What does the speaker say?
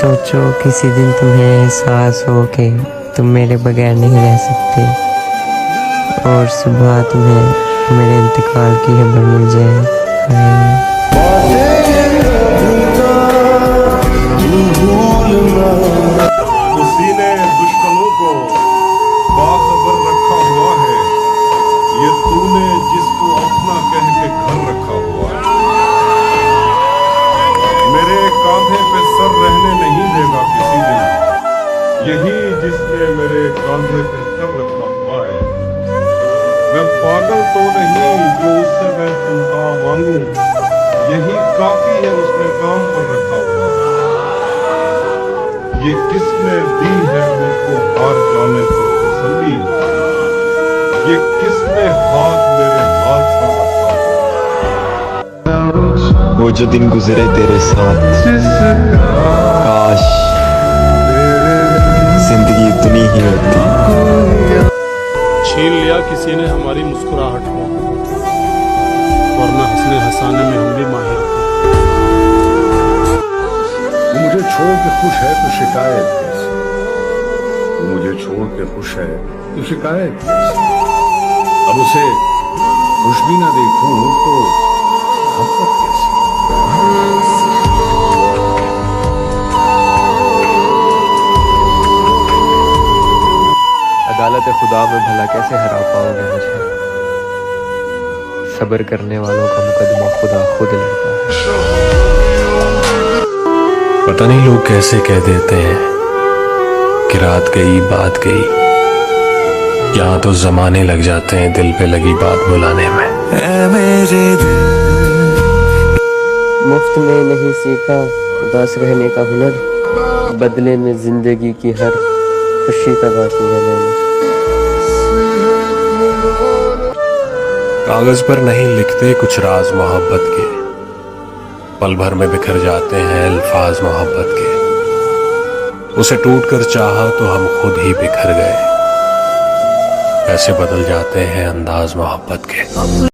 सोचो किसी दिन तुम्हें एहसास हो कि तुम मेरे बगैर नहीं रह सकते और सुबह तुम्हें मेरे इंतकाल की खबर मिल जाए। उसी ने दुश्मनों को बाखबर रखा हुआ है, ये तूने जिसको अपना कह के घर रखा हुआ है। मेरे कांधे पे सर रहने नहीं देगा किसी दिन, यही जिसने मेरे कांधे पे सर रखा हुआ है। मैं पागल तो नहीं जो उससे मैं सुनता मांगू, यही काफी है उसने काम पर रखा हुआ है। ये किसने दी है मुझको हार जाने पर तसल्ली, ये किसने हाथ मेरे हाथ पर रखा हुआ। वो जो दिन गुजरे तेरे साथ, काश जिंदगी इतनी ही होती। छीन लिया किसी ने हमारी मुस्कुराहट को, वरना हंसने हंसाने में हम भी माहिर थे। तू मुझे छोड़ के खुश है तो शिकायत कैसी, तू मुझे छोड़ के खुश है तो शिकायत कैसी। अब उसे खुश भी ना देखूं तो मोहब्बत कैसी। अदालत खुदा में भला कैसे हरा पाओगे मुझे, सब्र करने वालों का मुकदमा खुदा खुद लड़ता है। पता नहीं लोग कैसे कह देते हैं कि रात गई बात गई, यहाँ तो जमाने लग जाते हैं दिल पे लगी बात बुलाने में। मुफ्त में नहीं सीखा उदास रहने का हुनर, बदले में जिंदगी की हर खुशी तबाह की है मैंने। कागज पर नहीं लिखते कुछ राज मोहब्बत के, पल भर में बिखर जाते हैं अल्फाज मोहब्बत के। उसे टूट कर चाहा तो हम खुद ही बिखर गए, ऐसे बदल जाते हैं अंदाज मोहब्बत के।